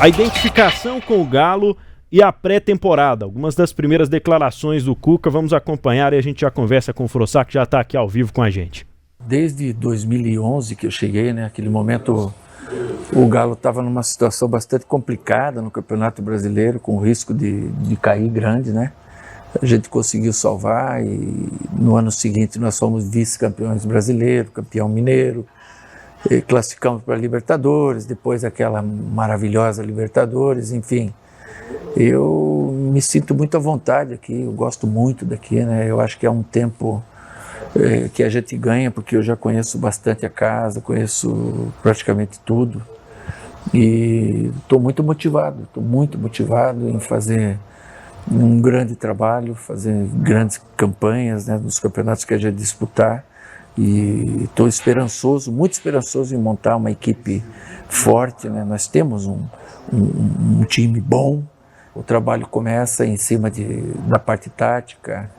A identificação com o Galo e a pré-temporada. Algumas das primeiras declarações do Cuca, vamos acompanhar e a gente já conversa com o Frossá, que já está aqui ao vivo com a gente. Desde 2011 que eu cheguei, né, aquele momento o Galo estava numa situação bastante complicada no Campeonato Brasileiro, com risco de cair grande, né? A gente conseguiu salvar e no ano seguinte nós fomos vice-campeões brasileiros, campeão mineiro, classificamos para a Libertadores, depois aquela maravilhosa Libertadores, enfim. Eu me sinto muito à vontade aqui, eu gosto muito daqui, né? Eu acho que é um tempo que a gente ganha, porque eu já conheço bastante a casa, conheço praticamente tudo e estou muito motivado em fazer um grande trabalho, fazer grandes campanhas, né, nos campeonatos que a gente disputar, e estou esperançoso, muito esperançoso em montar uma equipe forte, né? Nós temos um time bom, o trabalho começa em cima da parte tática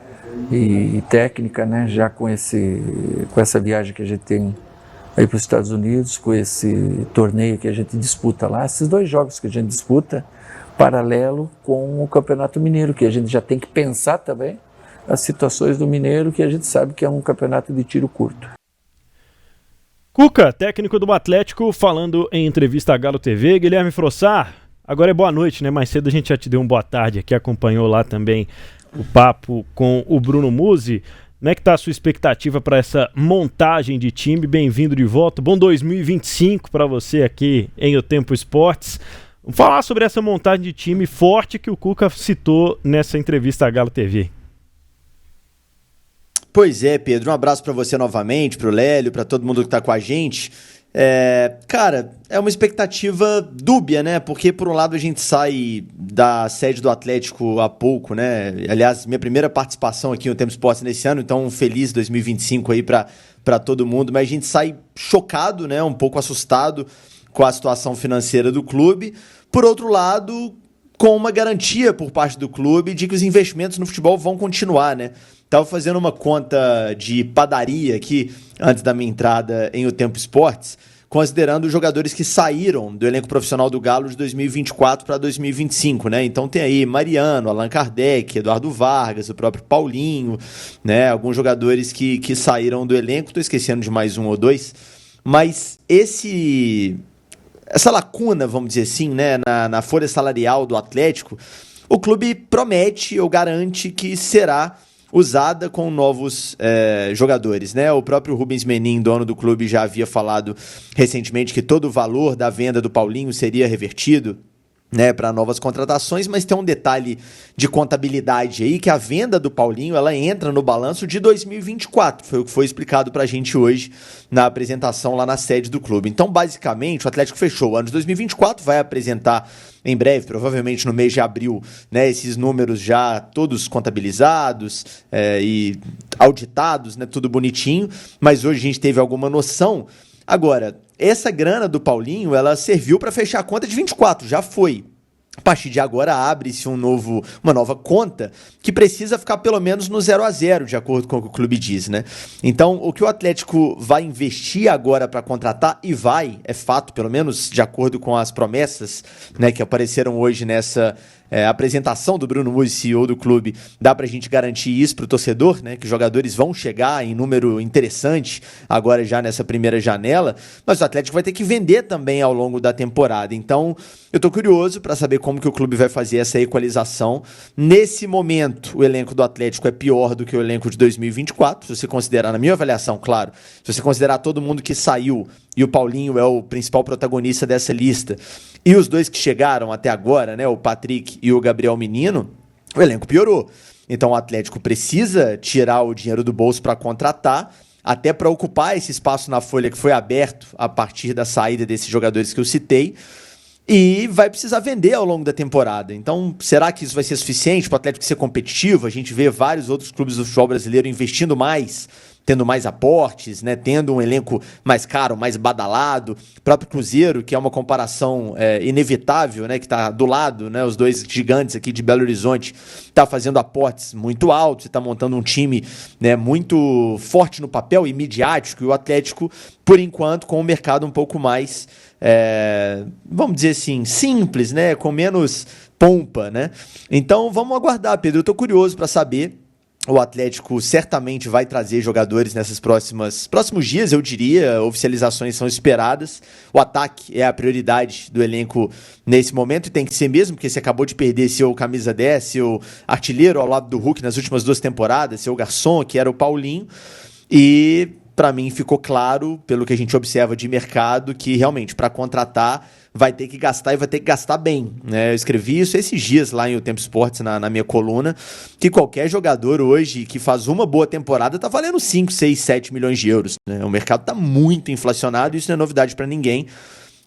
e técnica, né? Já com essa viagem que a gente tem aí para os Estados Unidos, com esse torneio que a gente disputa lá, esses 2 jogos que a gente disputa, paralelo com o Campeonato Mineiro, que a gente já tem que pensar também as situações do Mineiro, que a gente sabe que é um campeonato de tiro curto. Cuca, técnico do Atlético, falando em entrevista à Galo TV. Guilherme Frossá, agora é boa noite, né? Mais cedo a gente já te deu um boa tarde aqui, acompanhou lá também o papo com o Bruno Musi. Como é que tá a sua expectativa para essa montagem de time? Bem-vindo de volta. Bom 2025 para você aqui em O Tempo Esportes. Vamos falar sobre essa montagem de time forte que o Cuca citou nessa entrevista à Galo TV. Pois é, Pedro, um abraço para você novamente, para o Lélio, para todo mundo que está com a gente. Cara, é uma expectativa dúbia, né? Porque, por um lado, a gente sai da sede do Atlético há pouco, né? Aliás, minha primeira participação aqui no Tempo Esportes nesse ano, então um feliz 2025 aí para todo mundo. Mas a gente sai chocado, né? Um pouco assustado com a situação financeira do clube. Por outro lado, com uma garantia por parte do clube de que os investimentos no futebol vão continuar, né? Estava fazendo uma conta de padaria aqui, antes da minha entrada em O Tempo Esportes, considerando os jogadores que saíram do elenco profissional do Galo de 2024 para 2025, né? Então tem aí Mariano, Allan Kardec, Eduardo Vargas, o próprio Paulinho, né? Alguns jogadores que saíram do elenco, estou esquecendo de mais um ou dois, mas essa lacuna, vamos dizer assim, né, na folha salarial do Atlético, o clube promete ou garante que será usada com novos jogadores, né? O próprio Rubens Menin, dono do clube, já havia falado recentemente que todo o valor da venda do Paulinho seria revertido, né, para novas contratações, mas tem um detalhe de contabilidade aí, que a venda do Paulinho, ela entra no balanço de 2024, foi o que foi explicado pra gente hoje na apresentação lá na sede do clube. Então, basicamente, o Atlético fechou o ano de 2024, vai apresentar em breve, provavelmente no mês de abril, né, esses números já todos contabilizados e auditados, né, tudo bonitinho, mas hoje a gente teve alguma noção. Agora, essa grana do Paulinho, ela serviu para fechar a conta de 24, já foi. A partir de agora abre-se uma nova conta que precisa ficar pelo menos no 0-0, de acordo com o que o clube diz, né? Então, o que o Atlético vai investir agora para contratar, e é fato, pelo menos de acordo com as promessas, né, que apareceram hoje nessa apresentação do Bruno Musi, CEO do clube, dá pra gente garantir isso pro torcedor, né, que os jogadores vão chegar em número interessante agora já nessa primeira janela, mas o Atlético vai ter que vender também ao longo da temporada. Então, eu tô curioso para saber como que o clube vai fazer essa equalização. Nesse momento, o elenco do Atlético é pior do que o elenco de 2024, se você considerar, na minha avaliação, claro, se você considerar todo mundo que saiu, e o Paulinho é o principal protagonista dessa lista, e os 2 que chegaram até agora, né, o Patrick e o Gabriel Menino, o elenco piorou. Então o Atlético precisa tirar o dinheiro do bolso para contratar, até para ocupar esse espaço na folha que foi aberto a partir da saída desses jogadores que eu citei, e vai precisar vender ao longo da temporada. Então, será que isso vai ser suficiente para o Atlético ser competitivo? A gente vê vários outros clubes do futebol brasileiro investindo mais tendo mais aportes, né, tendo um elenco mais caro, mais badalado. O próprio Cruzeiro, que é uma comparação inevitável, né, que está do lado, né, os dois gigantes aqui de Belo Horizonte, está fazendo aportes muito altos, está montando um time, né, muito forte no papel e midiático, e o Atlético, por enquanto, com o mercado um pouco mais, vamos dizer assim, simples, né, com menos pompa, né? Então vamos aguardar, Pedro. Eu estou curioso para saber. O Atlético certamente vai trazer jogadores nesses próximos dias, eu diria. Oficializações são esperadas. O ataque é a prioridade do elenco nesse momento e tem que ser mesmo, porque você acabou de perder seu camisa 10, seu artilheiro ao lado do Hulk nas últimas 2 temporadas, seu garçom, que era o Paulinho. E para mim ficou claro, pelo que a gente observa de mercado, que realmente para contratar vai ter que gastar e vai ter que gastar bem, né? Eu escrevi isso esses dias lá em O Tempo Esportes, na minha coluna, que qualquer jogador hoje que faz uma boa temporada tá valendo 5, 6, 7 milhões de euros, né? O mercado tá muito inflacionado e isso não é novidade para ninguém.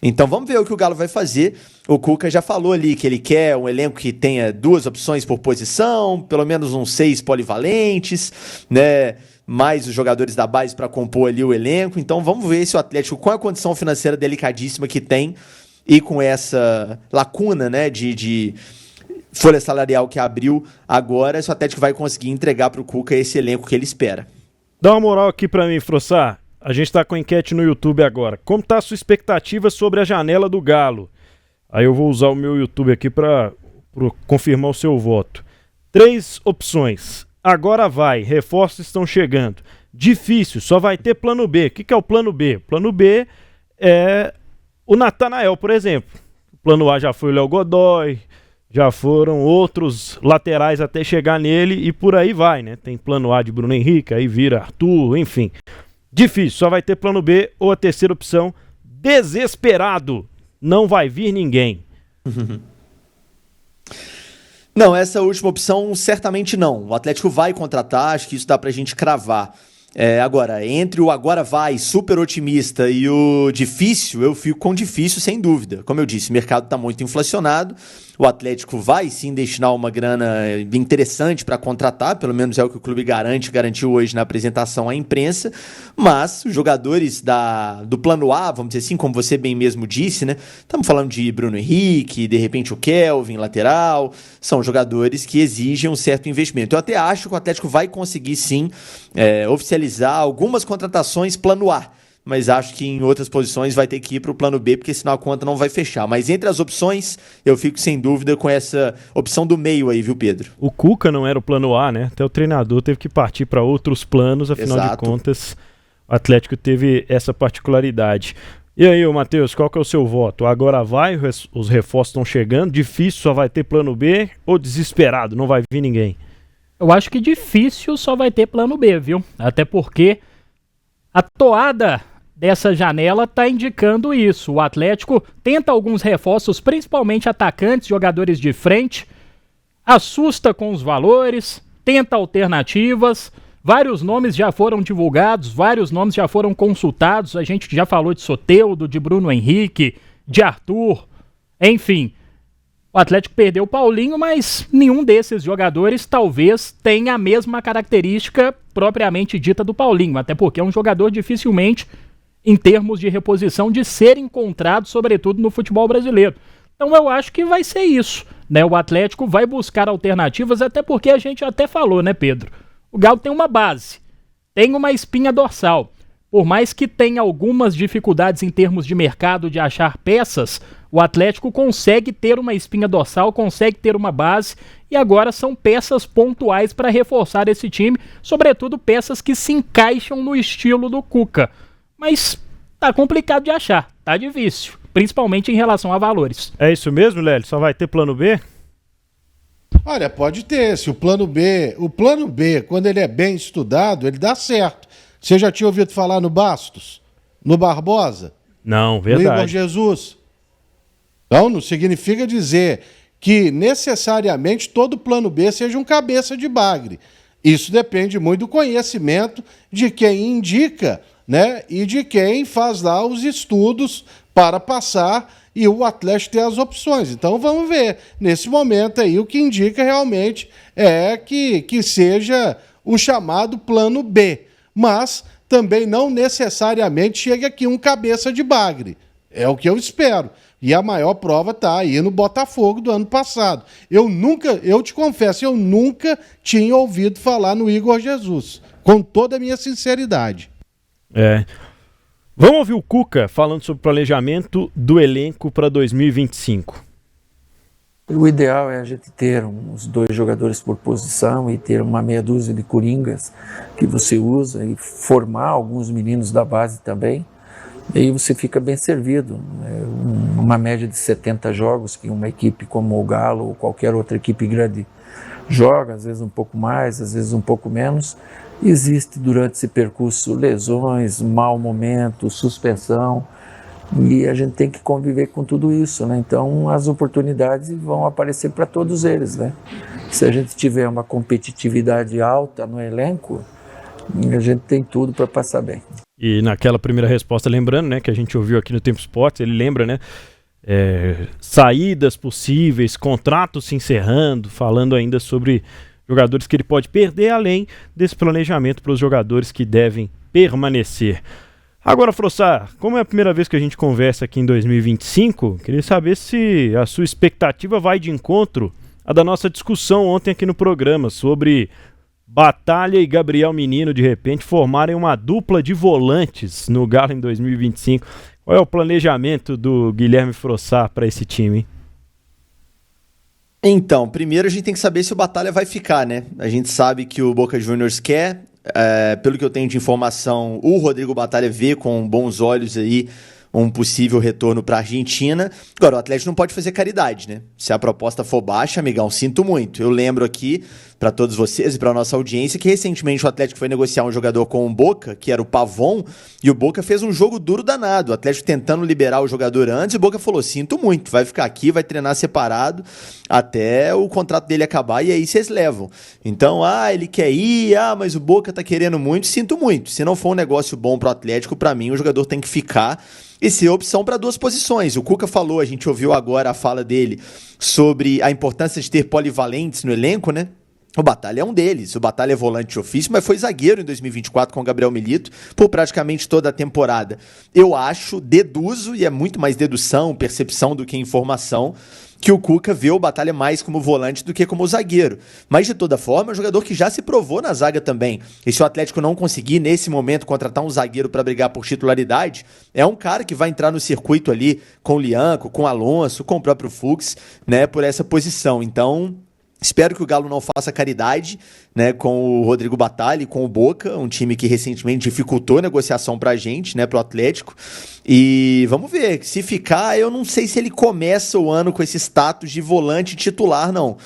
Então vamos ver o que o Galo vai fazer. O Cuca já falou ali que ele quer um elenco que tenha 2 opções por posição, pelo menos uns 6 polivalentes, né? Mais os jogadores da base para compor ali o elenco. Então vamos ver se o Atlético, com a condição financeira delicadíssima que tem, e com essa lacuna, né, de folha salarial que abriu agora, o Atlético vai conseguir entregar para o Cuca esse elenco que ele espera. Dá uma moral aqui para mim, Frossar. A gente tá com enquete no YouTube agora. Como tá a sua expectativa sobre a janela do Galo? Aí eu vou usar o meu YouTube aqui para confirmar o seu voto. 3 opções. Agora vai, reforços estão chegando. Difícil, só vai ter plano B. O que é o plano B? O plano B é o Natanael, por exemplo. O plano A já foi o Léo Godoy, já foram outros laterais até chegar nele e por aí vai, né? Tem plano A de Bruno Henrique, aí vira Arthur, enfim. Difícil, só vai ter plano B ou a terceira opção, desesperado. Não vai vir ninguém. Não, essa última opção certamente não. O Atlético vai contratar, acho que isso dá pra gente cravar. Agora, entre o agora vai, super otimista, e o difícil, eu fico com difícil sem dúvida. Como eu disse, o mercado está muito inflacionado, o Atlético vai sim destinar uma grana interessante para contratar, pelo menos é o que o clube garantiu hoje na apresentação à imprensa, mas os jogadores do plano A, vamos dizer assim, como você bem mesmo disse, né? Estamos falando de Bruno Henrique, de repente o Kelvin, lateral, são jogadores que exigem um certo investimento. Eu até acho que o Atlético vai conseguir sim oficializar algumas contratações plano A, mas acho que em outras posições vai ter que ir para o plano B, porque senão a conta não vai fechar. Mas entre as opções, eu fico sem dúvida com essa opção do meio aí, viu, Pedro? O Cuca não era o plano A, né? Até o treinador teve que partir para outros planos, afinal de contas, o Atlético teve essa particularidade. E aí, Matheus, qual que é o seu voto? Agora vai, os reforços estão chegando, difícil, só vai ter plano B, ou desesperado, não vai vir ninguém? Eu acho que difícil só vai ter plano B, viu? Até porque a toada dessa janela está indicando isso. O Atlético tenta alguns reforços, principalmente atacantes, jogadores de frente, assusta com os valores, tenta alternativas. Vários nomes já foram divulgados, vários nomes já foram consultados. A gente já falou de Soteldo, de Bruno Henrique, de Arthur, enfim. O Atlético perdeu o Paulinho, mas nenhum desses jogadores talvez tenha a mesma característica propriamente dita do Paulinho, até porque é um jogador dificilmente, em termos de reposição, de ser encontrado, sobretudo no futebol brasileiro. Então eu acho que vai ser isso, né? O Atlético vai buscar alternativas, até porque a gente até falou, né, Pedro? O Galo tem uma base, tem uma espinha dorsal. Por mais que tenha algumas dificuldades em termos de mercado de achar peças, o Atlético consegue ter uma espinha dorsal, consegue ter uma base e agora são peças pontuais para reforçar esse time, sobretudo peças que se encaixam no estilo do Cuca. Mas tá complicado de achar, tá difícil, principalmente em relação a valores. É isso mesmo, Lélio? Só vai ter plano B? Olha, pode ter, se o plano B, quando ele é bem estudado, ele dá certo. Você já tinha ouvido falar no Bastos? No Barbosa? Não, verdade. No Igor Jesus? Então, não significa dizer que necessariamente todo plano B seja um cabeça de bagre. Isso depende muito do conhecimento de quem indica, né? E de quem faz lá os estudos para passar e o Atlético ter as opções. Então, vamos ver. Nesse momento aí, o que indica realmente é que seja o chamado plano B. mas também não necessariamente chega aqui um cabeça de bagre. É o que eu espero. E a maior prova está aí no Botafogo do ano passado. Eu te confesso, eu nunca tinha ouvido falar no Igor Jesus, com toda a minha sinceridade. Vamos ouvir o Cuca falando sobre o planejamento do elenco para 2025. O ideal é a gente ter uns 2 jogadores por posição e ter uma meia dúzia de coringas que você usa e formar alguns meninos da base também. E aí você fica bem servido. Uma média de 70 jogos que uma equipe como o Galo ou qualquer outra equipe grande joga, às vezes um pouco mais, às vezes um pouco menos. Existe durante esse percurso lesões, mau momento, suspensão, e a gente tem que conviver com tudo isso, né? Então as oportunidades vão aparecer para todos eles, né? Se a gente tiver uma competitividade alta no elenco, a gente tem tudo para passar bem. E naquela primeira resposta, lembrando, né, que a gente ouviu aqui no Tempo Esportes, ele lembra, né, saídas possíveis, contratos se encerrando, falando ainda sobre jogadores que ele pode perder, além desse planejamento para os jogadores que devem permanecer. Agora, Frossar, como é a primeira vez que a gente conversa aqui em 2025, queria saber se a sua expectativa vai de encontro à da nossa discussão ontem aqui no programa sobre Batalha e Gabriel Menino, de repente, formarem uma dupla de volantes no Galo em 2025. Qual é o planejamento do Guilherme Frossar para esse time, hein? Então, primeiro a gente tem que saber se o Batalha vai ficar, né? A gente sabe que o Boca Juniors quer, pelo que eu tenho de informação, o Rodrigo Batalha vê com bons olhos aí um possível retorno para a Argentina. Agora, o Atlético não pode fazer caridade, né? Se a proposta for baixa, amigão, sinto muito. Eu lembro aqui, para todos vocês e para nossa audiência, que recentemente o Atlético foi negociar um jogador com o Boca, que era o Pavon, e o Boca fez um jogo duro danado. O Atlético tentando liberar o jogador antes, e o Boca falou, sinto muito, vai ficar aqui, vai treinar separado até o contrato dele acabar, e aí vocês levam. Então, ele quer ir, mas o Boca tá querendo muito, sinto muito. Se não for um negócio bom pro Atlético, para mim o jogador tem que ficar e ser opção para 2 posições. O Cuca falou, a gente ouviu agora a fala dele sobre a importância de ter polivalentes no elenco, né? O Batalha é um deles. O Batalha é volante de ofício, mas foi zagueiro em 2024 com o Gabriel Milito por praticamente toda a temporada. Eu acho, deduzo, e é muito mais dedução, percepção do que informação, que o Cuca vê o Batalha mais como volante do que como zagueiro. Mas, de toda forma, é um jogador que já se provou na zaga também. E se o Atlético não conseguir, nesse momento, contratar um zagueiro para brigar por titularidade, é um cara que vai entrar no circuito ali com o Lianco, com o Alonso, com o próprio Fux, né, por essa posição. Então, espero que o Galo não faça caridade, né, com o Rodrigo Batalha e com o Boca, um time que recentemente dificultou a negociação pra gente, né, pro Atlético. E vamos ver, se ficar, eu não sei se ele começa o ano com esse status de volante titular, não.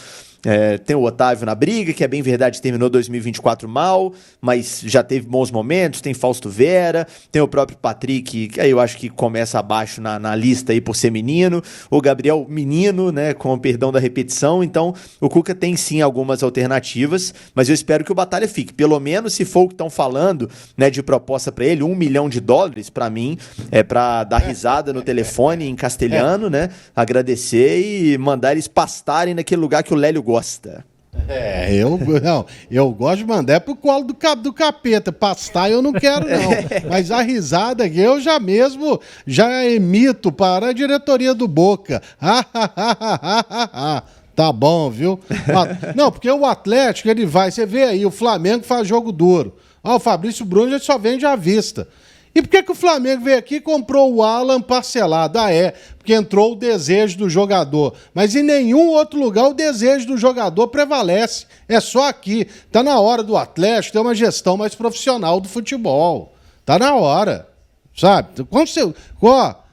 Tem o Otávio na briga, que é bem verdade, terminou 2024 mal, mas já teve bons momentos, tem Fausto Vera, tem o próprio Patrick, que aí eu acho que começa abaixo na lista aí por ser menino, o Gabriel menino, né, com o perdão da repetição. Então o Cuca tem sim algumas alternativas, mas eu espero que o Batalha fique, pelo menos se for o que estão falando, né, de proposta para ele, $1 milhão, para mim, é para dar risada no telefone em castelhano, né, agradecer e mandar eles pastarem naquele lugar que o Lélio gosta. Eu gosto de mandar pro colo do capeta. Pastar eu não quero, não. Mas a risada que eu já emito para a diretoria do Boca. Tá bom, viu? Não, porque o Atlético, ele vai, você vê aí, o Flamengo faz jogo duro. O Fabrício Bruno ele só vende à vista. E por que o Flamengo veio aqui e comprou o Alan parcelado? Porque entrou o desejo do jogador. Mas em nenhum outro lugar o desejo do jogador prevalece. É só aqui. Tá na hora do Atlético ter uma gestão mais profissional do futebol. Tá na hora. Sabe? Quando você...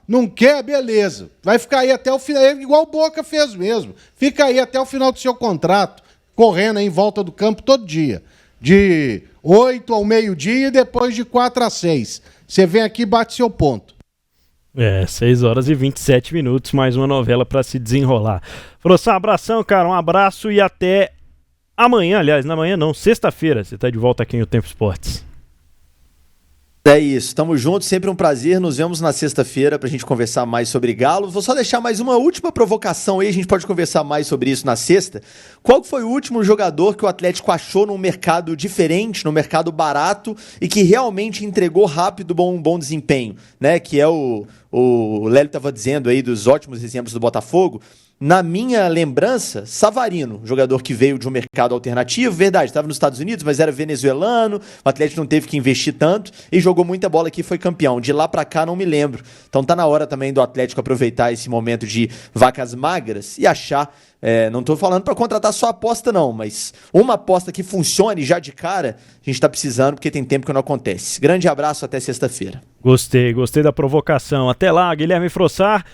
não quer, beleza. Vai ficar aí até o final, igual o Boca fez mesmo. Fica aí até o final do seu contrato, correndo aí em volta do campo todo dia. De 8 ao meio-dia e depois de 4 às 6. Você vem aqui e bate seu ponto. 6h27, mais uma novela para se desenrolar. Frossar, abração, cara, um abraço e até amanhã, aliás, na manhã não, sexta-feira, você tá de volta aqui no Tempo Esportes. É isso, tamo junto, sempre um prazer, nos vemos na sexta-feira pra gente conversar mais sobre Galo. Vou só deixar mais uma última provocação aí, a gente pode conversar mais sobre isso na sexta. Qual foi o último jogador que o Atlético achou num mercado diferente, num mercado barato e que realmente entregou rápido um bom desempenho, né? Que é o Lélio tava dizendo aí dos ótimos exemplos do Botafogo. Na minha lembrança, Savarino, jogador que veio de um mercado alternativo, verdade, estava nos Estados Unidos, mas era venezuelano, o Atlético não teve que investir tanto e jogou muita bola aqui e foi campeão. De lá pra cá não me lembro. Então tá na hora também do Atlético aproveitar esse momento de vacas magras e achar, não tô falando pra contratar só aposta não, mas uma aposta que funcione já de cara, a gente tá precisando porque tem tempo que não acontece. Grande abraço, até sexta-feira. Gostei da provocação. Até lá, Guilherme Frossar.